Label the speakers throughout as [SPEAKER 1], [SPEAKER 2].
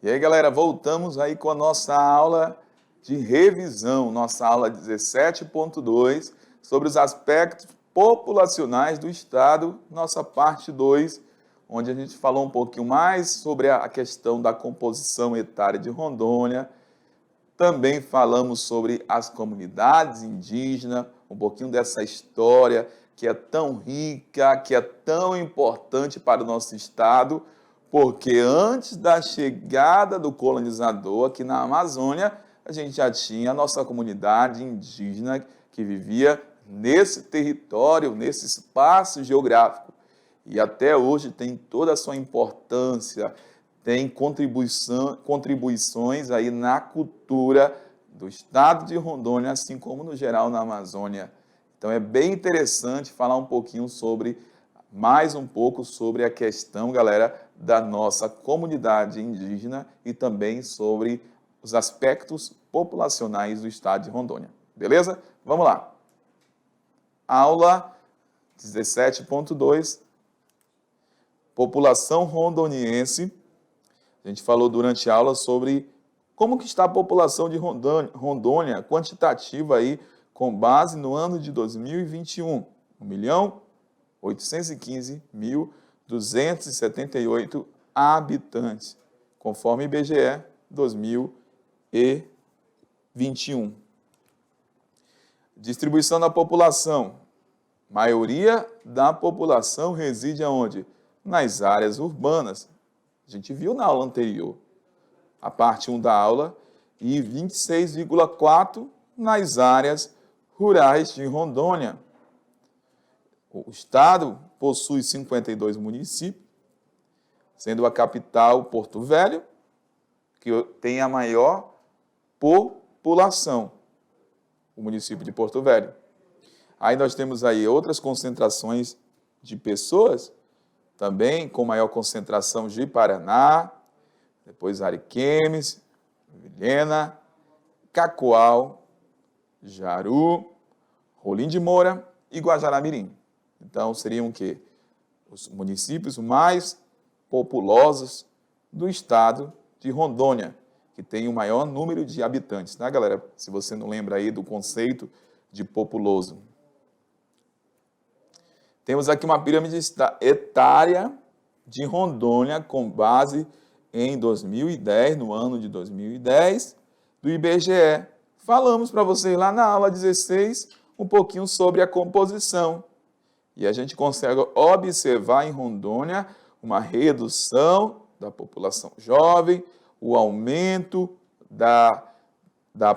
[SPEAKER 1] E aí, galera, voltamos aí com a nossa aula de revisão, nossa aula 17.2, sobre os aspectos populacionais do Estado, nossa parte 2, onde a gente falou um pouquinho mais sobre a questão da composição etária de Rondônia. Também falamos sobre as comunidades indígenas, um pouquinho dessa história que é tão rica, que é tão importante para o nosso Estado, porque antes da chegada do colonizador aqui na Amazônia, a gente já tinha a nossa comunidade indígena que vivia nesse território, nesse espaço geográfico. E até hoje tem toda a sua importância, tem contribuições aí na cultura do estado de Rondônia, assim como no geral na Amazônia. Então é bem interessante falar mais um pouco sobre a questão, galera, da nossa comunidade indígena e também sobre os aspectos populacionais do estado de Rondônia. Beleza? Vamos lá. Aula 17.2, população rondoniense. A gente falou durante a aula sobre como que está a população de Rondônia quantitativa aí, com base no ano de 2021, 1.815.278 habitantes, conforme IBGE 2021. Distribuição da população. Maioria da população reside aonde? Nas áreas urbanas. A gente viu na aula anterior, a parte 1 da aula, e 26,4% nas áreas rurais de Rondônia. O estado possui 52 municípios, sendo a capital Porto Velho, que tem a maior população, o município de Porto Velho. Aí nós temos aí outras concentrações de pessoas, também com maior concentração de Paraná, depois Ariquemes, Vilhena, Cacoal, Jaru, Rolim de Moura e Guajará-Mirim. Então, seriam o quê? Os municípios mais populosos do estado de Rondônia, que tem o maior número de habitantes, tá, galera? Se você não lembra aí do conceito de populoso. Temos aqui uma pirâmide etária de Rondônia com base em 2010, no ano de 2010, do IBGE. Falamos para vocês lá na aula 16 um pouquinho sobre a composição. E a gente consegue observar em Rondônia uma redução da população jovem, o aumento da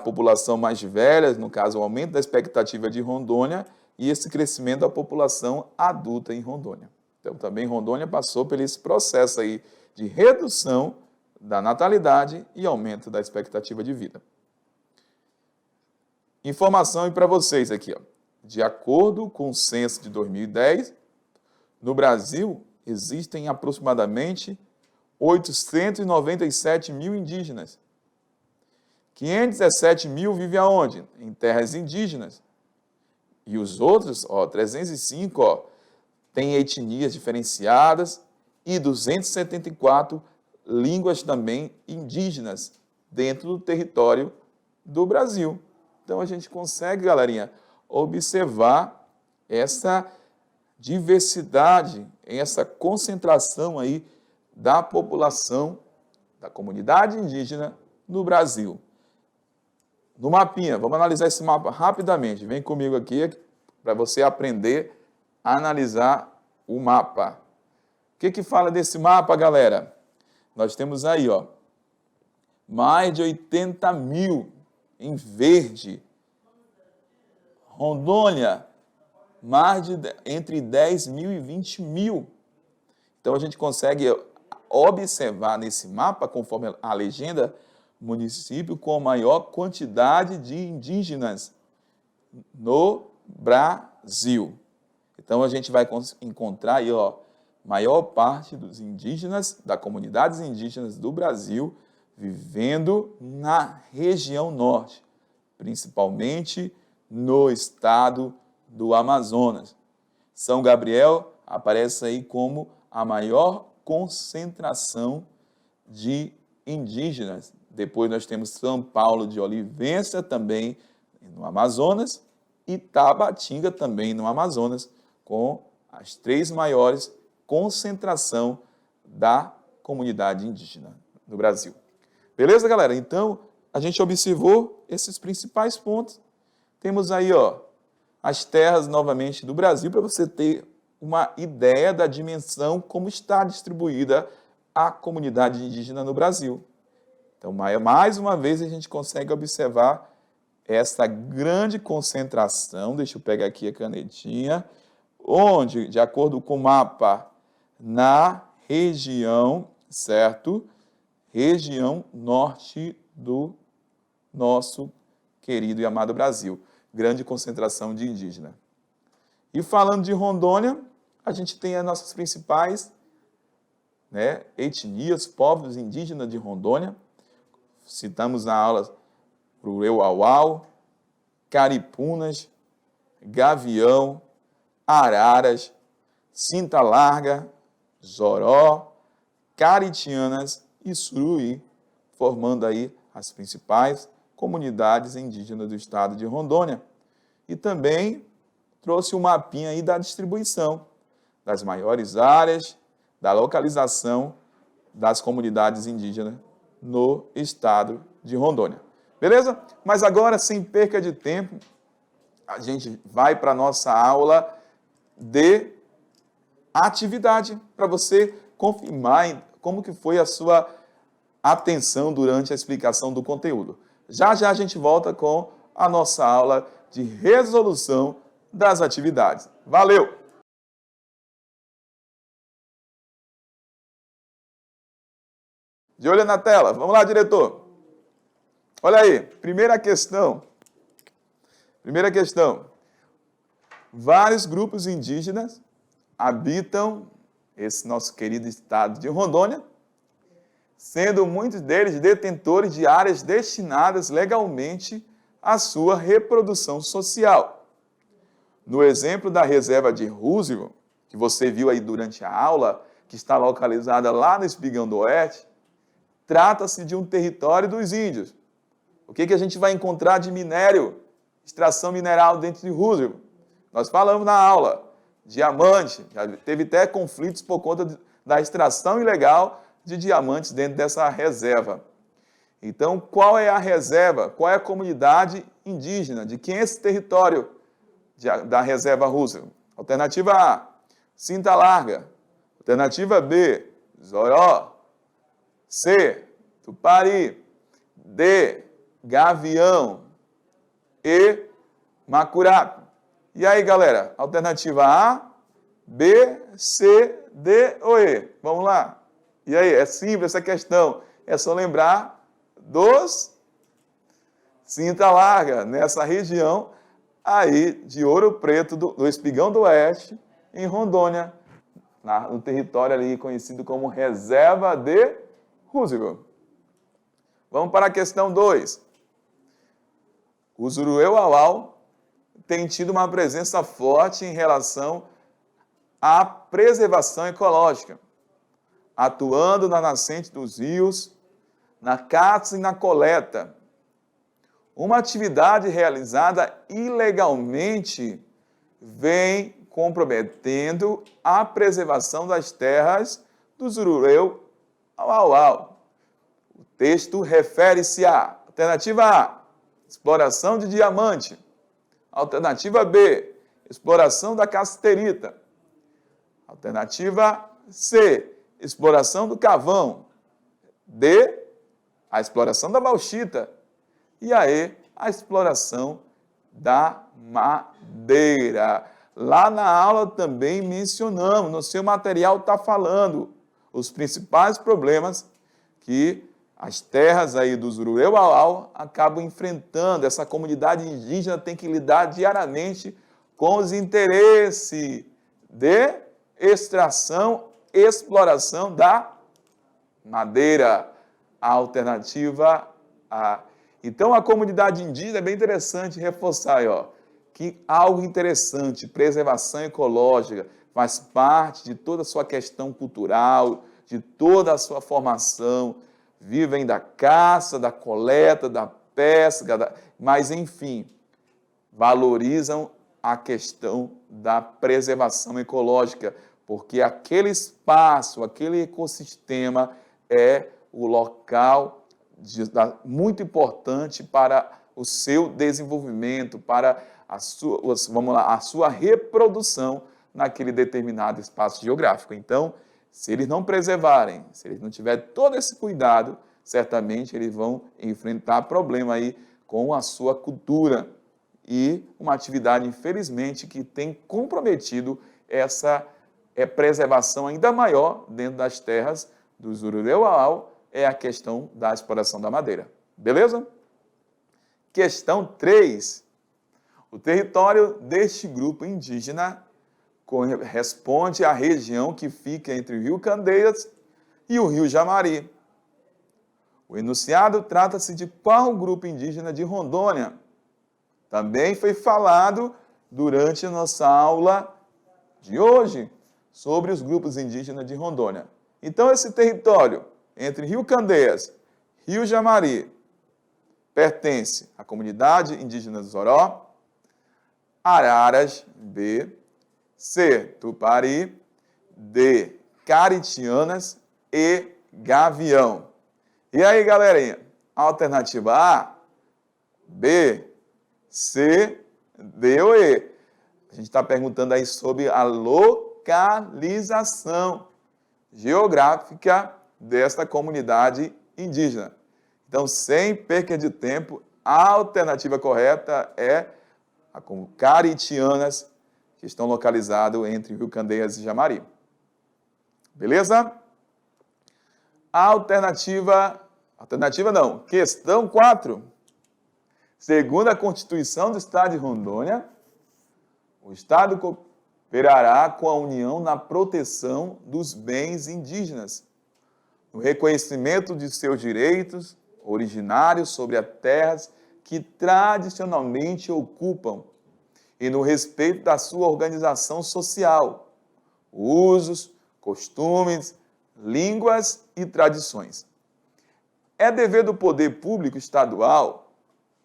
[SPEAKER 1] população mais velha, no caso, o aumento da expectativa de Rondônia, e esse crescimento da população adulta em Rondônia. Então, também Rondônia passou por esse processo aí de redução da natalidade e aumento da expectativa de vida. Informação para vocês aqui, ó. De acordo com o censo de 2010, no Brasil existem aproximadamente 897 mil indígenas. 517 mil vivem aonde? Em terras indígenas. E os outros, 305, têm etnias diferenciadas e 274 línguas também indígenas dentro do território do Brasil. Então, a gente consegue, galerinha, observar essa diversidade, essa concentração aí da população, da comunidade indígena no Brasil. No mapinha, vamos analisar esse mapa rapidamente. Vem comigo aqui para você aprender a analisar o mapa. O que fala desse mapa, galera? Nós temos aí, mais de 80 mil em verde. Rondônia, entre 10 mil e 20 mil. Então, a gente consegue observar nesse mapa, conforme a legenda, município com a maior quantidade de indígenas no Brasil. Então, a gente vai encontrar aí, maior parte dos indígenas, das comunidades indígenas do Brasil, vivendo na região norte, principalmente no estado do Amazonas. São Gabriel aparece aí como a maior concentração de indígenas. Depois nós temos São Paulo de Olivença, também no Amazonas, e Tabatinga, também no Amazonas, com as 3 maiores concentração da comunidade indígena no Brasil. Beleza, galera? Então, a gente observou esses principais pontos. Temos aí, as terras, novamente, do Brasil, para você ter uma ideia da dimensão como está distribuída a comunidade indígena no Brasil. Então, mais uma vez, a gente consegue observar essa grande concentração, deixa eu pegar aqui a canetinha, onde, de acordo com o mapa, na região, certo? Região norte do nosso querido e amado Brasil. Grande concentração de indígena. E falando de Rondônia, a gente tem as nossas principais etnias, povos indígenas de Rondônia. Citamos na aula Rueu-Auau, Caripunas, Gavião, Araras, Cinta Larga, Zoró, Caritianas e Suruí, formando aí as principais comunidades indígenas do estado de Rondônia. E também trouxe um mapinha aí da distribuição das maiores áreas, da localização das comunidades indígenas no estado de Rondônia. Beleza? Mas agora, sem perca de tempo, a gente vai para a nossa aula de atividade, para você confirmar como que foi a sua atenção durante a explicação do conteúdo. Já já a gente volta com a nossa aula de resolução das atividades. Valeu! De olho na tela. Vamos lá, diretor. Olha aí, primeira questão. Vários grupos indígenas habitam esse nosso querido estado de Rondônia, sendo muitos deles detentores de áreas destinadas legalmente à sua reprodução social. No exemplo da reserva de Roosevelt, que você viu aí durante a aula, que está localizada lá no Espigão do Oeste, trata-se de um território dos índios. O que a gente vai encontrar de minério, extração mineral dentro de Roosevelt? Nós falamos na aula, diamante, já teve até conflitos por conta da extração ilegal de diamantes dentro dessa reserva. Então, qual é a reserva? Qual é a comunidade indígena? De quem é esse território da reserva Roosevelt? Alternativa A, Cinta Larga. Alternativa B, Zoró. C, Tupari. D, Gavião. E, Macurape. E aí, galera? Alternativa A, B, C, D ou E? Vamos lá. E aí, é simples essa questão. É só lembrar dos Cinta Larga, nessa região aí de Ouro Preto, do Espigão do Oeste, em Rondônia, no território ali conhecido como Reserva de Roosevelt. Vamos para a questão 2. O Zurueu-Auau tem tido uma presença forte em relação à preservação ecológica, atuando na nascente dos rios, na caça e na coleta. Uma atividade realizada ilegalmente vem comprometendo a preservação das terras do Zurueu-Auau. O texto refere-se à alternativa A, exploração de diamante. Alternativa B, exploração da cassiterita. Alternativa C, exploração do carvão. D, a exploração da bauxita. E aí, a exploração da madeira. Lá na aula também mencionamos, no seu material está falando os principais problemas que as terras aí do Zurueu-Auau acabam enfrentando. Essa comunidade indígena tem que lidar diariamente com os interesses de extração, exploração da madeira. A alternativa A. Então, a comunidade indígena é bem interessante reforçar aí, que algo interessante, preservação ecológica, faz parte de toda a sua questão cultural, de toda a sua formação, vivem da caça, da coleta, da pesca, mas, enfim, valorizam a questão da preservação ecológica, porque aquele espaço, aquele ecossistema é o local muito importante para o seu desenvolvimento, para a sua reprodução naquele determinado espaço geográfico. Então, se eles não preservarem, se eles não tiverem todo esse cuidado, certamente eles vão enfrentar problema aí com a sua cultura e uma atividade, infelizmente, que tem comprometido essa preservação ainda maior dentro das terras do Zurureuau, é a questão da exploração da madeira. Beleza? Questão 3. O território deste grupo indígena corresponde à região que fica entre o Rio Candeias e o Rio Jamari. O enunciado trata-se de qual grupo indígena de Rondônia? Também foi falado durante a nossa aula de hoje sobre os grupos indígenas de Rondônia. Então, esse território entre Rio Candeias e Rio Jamari pertence à comunidade indígena do Zoró, Araras, B, C, Tupari, D, Caritianas e Gavião. E aí, galerinha? Alternativa A, B, C, D ou E? A gente está perguntando aí sobre a localização geográfica desta comunidade indígena. Então, sem perca de tempo, a alternativa correta é a com Caritianas, que estão localizados entre Rio Candeias e Jamari. Beleza? Questão 4. Segundo a Constituição do Estado de Rondônia, o Estado cooperará com a União na proteção dos bens indígenas, no reconhecimento de seus direitos originários sobre as terras que tradicionalmente ocupam e no respeito da sua organização social, usos, costumes, línguas e tradições. É dever do poder público estadual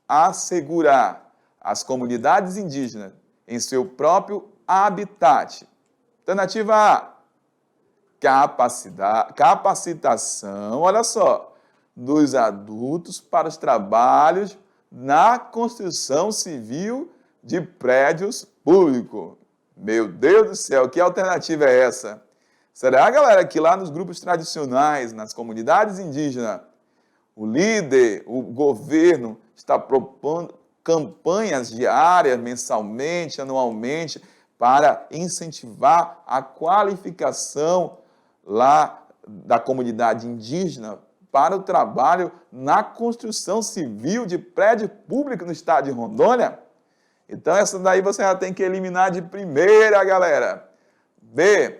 [SPEAKER 1] assegurar as comunidades indígenas em seu próprio habitat. Alternativa A, capacitação, olha só, dos adultos para os trabalhos na construção civil de prédios públicos. Meu Deus do céu, que alternativa é essa? Será, galera, que lá nos grupos tradicionais, nas comunidades indígenas, o líder, o governo, está propondo campanhas diárias, mensalmente, anualmente, para incentivar a qualificação lá da comunidade indígena para o trabalho na construção civil de prédio público no estado de Rondônia? Então, essa daí você já tem que eliminar de primeira, galera. B,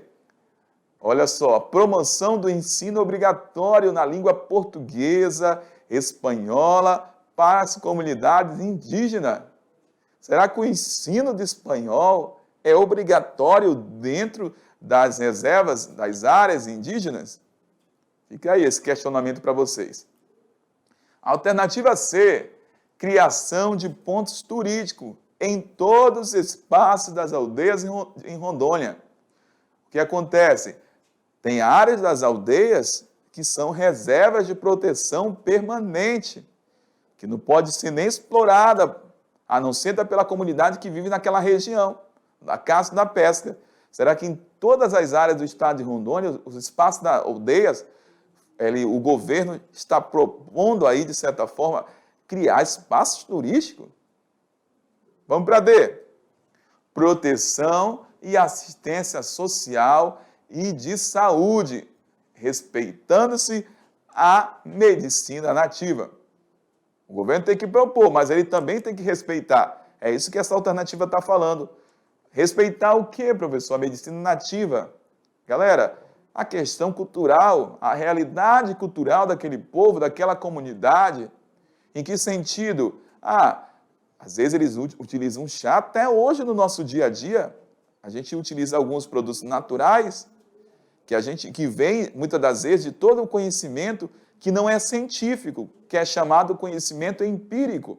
[SPEAKER 1] olha só, promoção do ensino obrigatório na língua portuguesa, espanhola, para as comunidades indígenas. Será que o ensino de espanhol é obrigatório dentro das reservas, das áreas indígenas? Fica aí esse questionamento para vocês. Alternativa C, criação de pontos turísticos em todos os espaços das aldeias em Rondônia. O que acontece? Tem áreas das aldeias que são reservas de proteção permanente, que não pode ser nem explorada, a não ser pela comunidade que vive naquela região, da caça e da pesca. Será que em todas as áreas do estado de Rondônia, os espaços das aldeias, o governo está propondo aí, de certa forma, criar espaços turísticos? Vamos para D. Proteção e assistência social e de saúde, respeitando-se a medicina nativa. O governo tem que propor, mas ele também tem que respeitar. É isso que essa alternativa está falando. Respeitar o quê, professor? A medicina nativa. Galera, a questão cultural, a realidade cultural daquele povo, daquela comunidade. Em que sentido? Às vezes eles utilizam chá, até hoje no nosso dia a dia. A gente utiliza alguns produtos naturais, que vem, muitas das vezes, de todo o conhecimento que não é científico, que é chamado conhecimento empírico,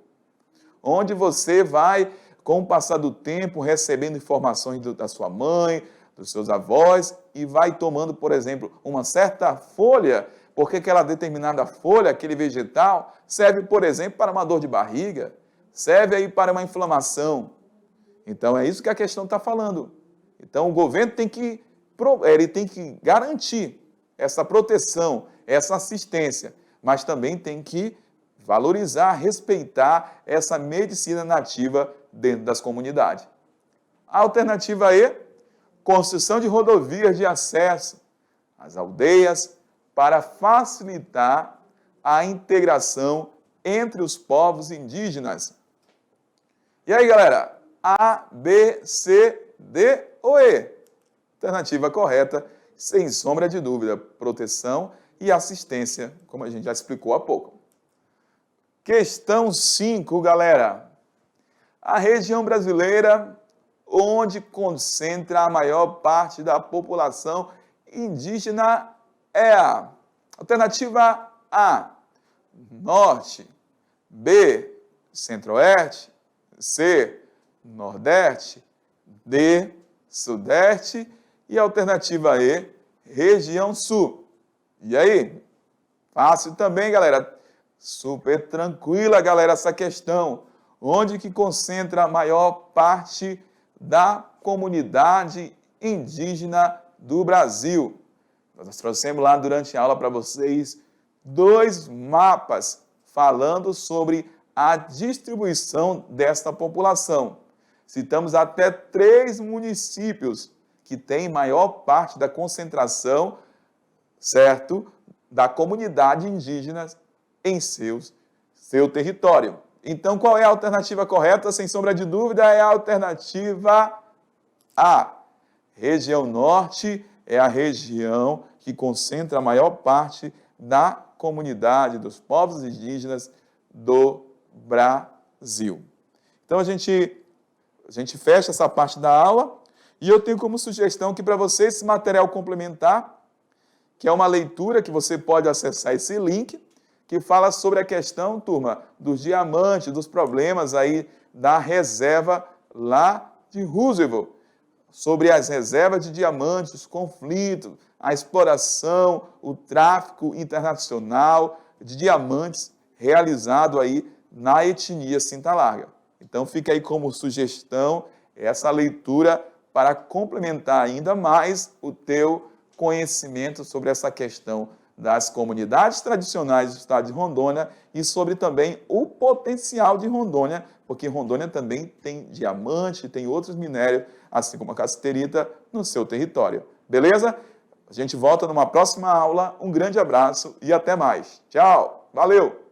[SPEAKER 1] onde você vai, com o passar do tempo, recebendo informações da sua mãe, dos seus avós, e vai tomando, por exemplo, uma certa folha, porque aquela determinada folha, aquele vegetal, serve, por exemplo, para uma dor de barriga, serve aí para uma inflamação. Então, é isso que a questão está falando. Então, o governo tem que garantir essa proteção, essa assistência, mas também tem que valorizar, respeitar essa medicina nativa dentro das comunidades. A alternativa E, construção de rodovias de acesso às aldeias para facilitar a integração entre os povos indígenas. E aí, galera? A, B, C, D ou E? Alternativa correta, sem sombra de dúvida, proteção e assistência, como a gente já explicou há pouco. Questão 5, galera. A região brasileira onde concentra a maior parte da população indígena é a alternativa A, Norte, B, Centro-Oeste, C, Nordeste, D, Sudeste e alternativa E, região Sul. E aí? Fácil também, galera. Super tranquila, galera, essa questão. Onde que concentra a maior parte da comunidade indígena do Brasil? Nós trouxemos lá durante a aula para vocês 2 mapas falando sobre a distribuição desta população. Citamos até 3 municípios que têm maior parte da concentração, certo, da comunidade indígena em seu território. Então, qual é a alternativa correta? Sem sombra de dúvida, é a alternativa A. Região Norte é a região que concentra a maior parte da comunidade dos povos indígenas do Brasil. Então, a gente fecha essa parte da aula e eu tenho como sugestão que para você esse material complementar, que é uma leitura que você pode acessar esse link, que fala sobre a questão, turma, dos diamantes, dos problemas aí da reserva lá de Roosevelt, sobre as reservas de diamantes, os conflitos, a exploração, o tráfico internacional de diamantes realizado aí na etnia Cinta Larga. Então fica aí como sugestão essa leitura para complementar ainda mais o teu conhecimento sobre essa questão das comunidades tradicionais do estado de Rondônia e sobre também o potencial de Rondônia, porque Rondônia também tem diamante, tem outros minérios, assim como a cassiterita, no seu território. Beleza? A gente volta numa próxima aula. Um grande abraço e até mais. Tchau! Valeu!